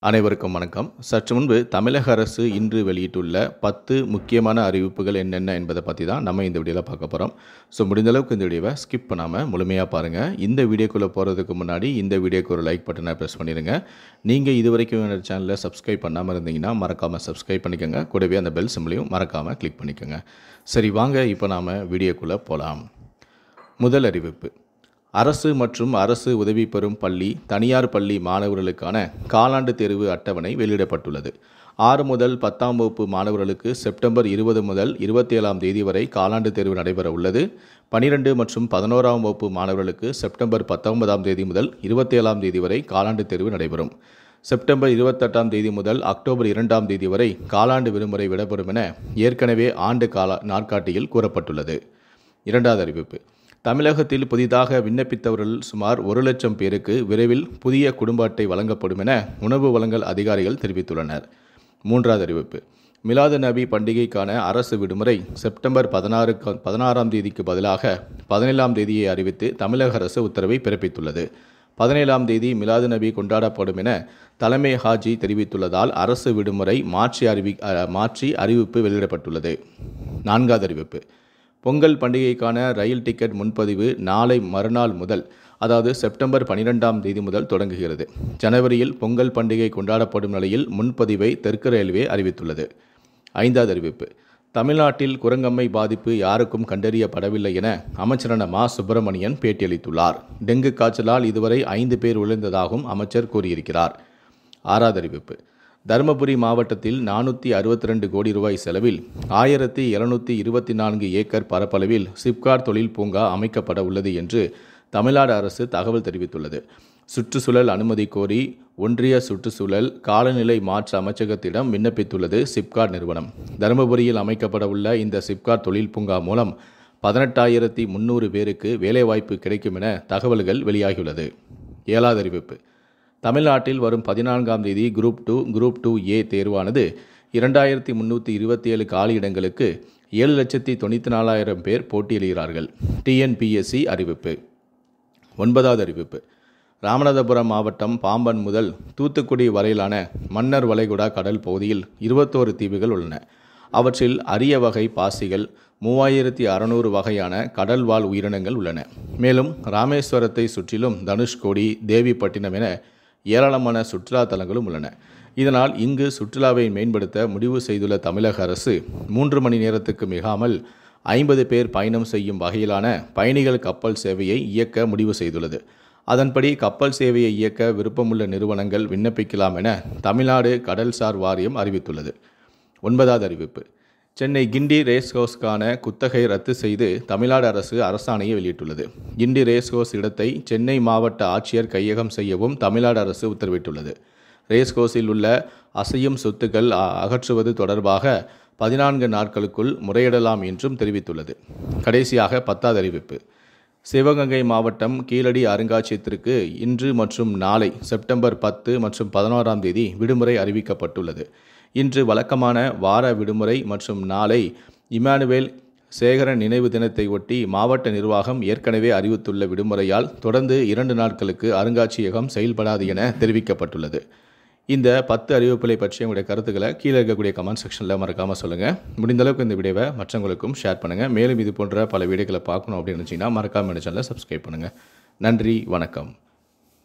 அனைவருக்கும் வணக்கம். சற்று முன்பு தமிழக அரசு இன்று வெளியிட்டுள்ள 10 முக்கியமான அறிவிப்புகள் என்னென்ன என்பதை பற்றி தான் நம்ம இந்த வீடியோவில் பார்க்க போகிறோம். ஸோ முடிந்தளவுக்கு இந்த வீடியோவை ஸ்கிப் பண்ணாமல் முழுமையாக பாருங்கள். இந்த வீடியோக்குள்ளே போகிறதுக்கு முன்னாடி இந்த வீடியோக்கு ஒரு லைக் பட்டனை ப்ரெஸ் பண்ணிடுங்க. நீங்கள் இது வரைக்கும் என்னோட சேனலை சப்ஸ்கிரைப் பண்ணாமல் இருந்தீங்கன்னா மறக்காமல் சப்ஸ்கிரைப் பண்ணிக்கோங்க. கூடவே அந்த பெல் சிம்பிளையும் மறக்காமல் கிளிக் பண்ணிக்கோங்க. சரி வாங்க இப்போ நாம் வீடியோக்குள்ளே போகலாம். முதல் அறிவிப்பு: அரசு மற்றும் அரசு உதவி பெறும் பள்ளி, தனியார் பள்ளி மாணவர்களுக்கான காலாண்டு தேர்வு அட்டவணை வெளியிடப்பட்டுள்ளது. 6 முதல் 10ஆம் வகுப்பு மாணவர்களுக்கு செப்டம்பர் 20 முதல் 27ஆம் தேதி வரை காலாண்டு தேர்வு நடைபெற உள்ளது. 12 மற்றும் 11ஆம் வகுப்பு மாணவர்களுக்கு செப்டம்பர் 19ஆம் தேதி முதல் 27ஆம் தேதி வரை காலாண்டு தேர்வு நடைபெறும். செப்டம்பர் 28ஆம் தேதி முதல் அக்டோபர் 2ஆம் தேதி வரை காலாண்டு விடுமுறை விடப்படும் என ஏற்கனவே ஆண்டு நாட்காட்டியில் கூறப்பட்டுள்ளது. இரண்டாவது அறிவிப்பு: தமிழகத்தில் புதிதாக விண்ணப்பித்தவர்கள் சுமார் 1 லட்சம் பேருக்கு விரைவில் புதிய குடும்ப அட்டை வழங்கப்படும் என உணவு வழங்கல் அதிகாரிகள் தெரிவித்துள்ளனர். மூன்றாவது அறிவிப்பு: மிலாது நபி பண்டிகைக்கான அரசு விடுமுறை செப்டம்பர் 16ஆம் தேதிக்கு பதிலாக 17ஆம் தேதியை அறிவித்து தமிழக அரசு உத்தரவை பிறப்பித்துள்ளது. 17ஆம் தேதி மிலாது நபி கொண்டாடப்படும் என தலைமை ஹாஜி தெரிவித்துள்ளதால் அரசு விடுமுறை மாற்றி அறிவிப்பு வெளியிடப்பட்டுள்ளது. நான்காவது அறிவிப்பு: பொங்கல் பண்டிகைக்கான ரயில் டிக்கெட் முன்பதிவு நாளை மறுநாள் முதல், அதாவது செப்டம்பர் 12ஆம் தேதி முதல் தொடங்குகிறது. ஜனவரியில் பொங்கல் பண்டிகை கொண்டாடப்படும் நிலையில் முன்பதிவை தெற்கு ரயில்வே அறிவித்துள்ளது. ஐந்தாவது அறிவிப்பு: தமிழ்நாட்டில் குரங்கம்மை பாதிப்பு யாருக்கும் கண்டறியப்படவில்லை என அமைச்சரான மா. சுப்பிரமணியன் பேட்டியளித்துள்ளார். டெங்கு காய்ச்சலால் இதுவரை 5 பேர் உயிரிழந்ததாகவும் அமைச்சர் கூறியிருக்கிறார். ஆறாவது அறிவிப்பு: தருமபுரி மாவட்டத்தில் 462 கோடி ரூபாய் செலவில் 1724 ஏக்கர் பரப்பளவில் சிப்காட் தொழில் பூங்கா அமைக்கப்பட உள்ளது என்று தமிழ்நாடு அரசு தகவல் தெரிவித்துள்ளது. சுற்றுச்சூழல் அனுமதி கோரி ஒன்றிய சுற்றுச்சூழல் காலநிலை மாற்ற அமைச்சகத்திடம் விண்ணப்பித்துள்ளது சிப்காட் நிறுவனம். தருமபுரியில் அமைக்கப்பட உள்ள இந்த சிப்காட் தொழில் பூங்கா மூலம் 18,300 பேருக்கு வேலைவாய்ப்பு கிடைக்கும் என தகவல்கள் வெளியாகியுள்ளது. ஏழாவது அறிவிப்பு: தமிழ்நாட்டில் வரும் 14ஆம் தேதி குரூப் 2, குரூப் 2A தேர்வானது 2327 காலியிடங்களுக்கு 7,94,000 பேர் போட்டியிடுகிறார்கள். TNPSC அறிவிப்பு. ஒன்பதாவது அறிவிப்பு: ராமநாதபுரம் மாவட்டம் பாம்பன் முதல் தூத்துக்குடி வரையிலான மன்னர் வளைகுடா கடல் பகுதியில் 21 தீவுகள் உள்ளன. அவற்றில் அரிய வகை பாசிகள், 3600 வகையான கடல்வாழ் உயிரினங்கள் உள்ளன. மேலும் ராமேஸ்வரத்தை சுற்றிலும் தனுஷ்கோடி, தேவிப்பட்டினம் என ஏராளமான சுற்றுலா தலங்களும் உள்ளன. இதனால் இங்கு சுற்றுலாவை மேம்படுத்த முடிவு செய்துள்ள தமிழக அரசு 3 மணி நேரத்துக்கு மிகாமல் 50 பேர் பயணம் செய்யும் வகையிலான பயணிகள் கப்பல் சேவையை இயக்க முடிவு செய்துள்ளது. அதன்படி கப்பல் சேவையை இயக்க விருப்பமுள்ள நிறுவனங்கள் விண்ணப்பிக்கலாம் என தமிழ்நாடு கடல்சார் வாரியம் அறிவித்துள்ளது. 9வது அறிவிப்பு: சென்னை கிண்டி ரேஸ்ஹவுஸ்க்கான குத்தகை ரத்து செய்து தமிழ்நாடு அரசு அரசாணையை வெளியிட்டுள்ளது. கிண்டி ரேஸ்ஹவுஸ் இடத்தை சென்னை மாவட்ட ஆட்சியர் கையகம் செய்யவும் தமிழ்நாடு அரசு உத்தரவிட்டுள்ளது. ரேஸ்ஹவுஸில் உள்ள அசையும் சொத்துக்கள் அகற்றுவது தொடர்பாக 14 நாட்களுக்குள் முறையிடலாம் என்றும் தெரிவித்துள்ளது. கடைசியாக 10வது அறிவிப்பு: சிவகங்கை மாவட்டம் கீழடி அருங்காட்சியகத்திற்கு இன்று மற்றும் நாளை செப்டம்பர் 10 மற்றும் 11ஆம் தேதி விடுமுறை அறிவிக்கப்பட்டுள்ளது. இன்று வழக்கமான வார விடுமுறை மற்றும் நாளை இமானுவேல் சேகரன் நினைவு தினத்தை ஒட்டி மாவட்ட நிர்வாகம் ஏற்கனவே அறிவித்துள்ள விடுமுறையால் தொடர்ந்து 2 நாட்களுக்கு அருங்காட்சியகம் செயல்படாது என தெரிவிக்கப்பட்டுள்ளது. இந்த 10 அறிவிப்புகளை பற்றி உங்களுடைய கருத்துக்களை கீழே இருக்கக்கூடிய கமெண்ட் செக்ஷனில் மறக்காமல் சொல்லுங்கள். முடிந்தளவுக்கு இந்த வீடியோவை மற்றவங்களுக்கும் ஷேர் பண்ணுங்கள். மேலும் இது போன்ற பல வீடியோக்களை பார்க்கணும் அப்படின்னு நினச்சிங்கன்னா மறக்காமல் சேனலை சப்ஸ்கிரைப் பண்ணுங்கள். நன்றி, வணக்கம்.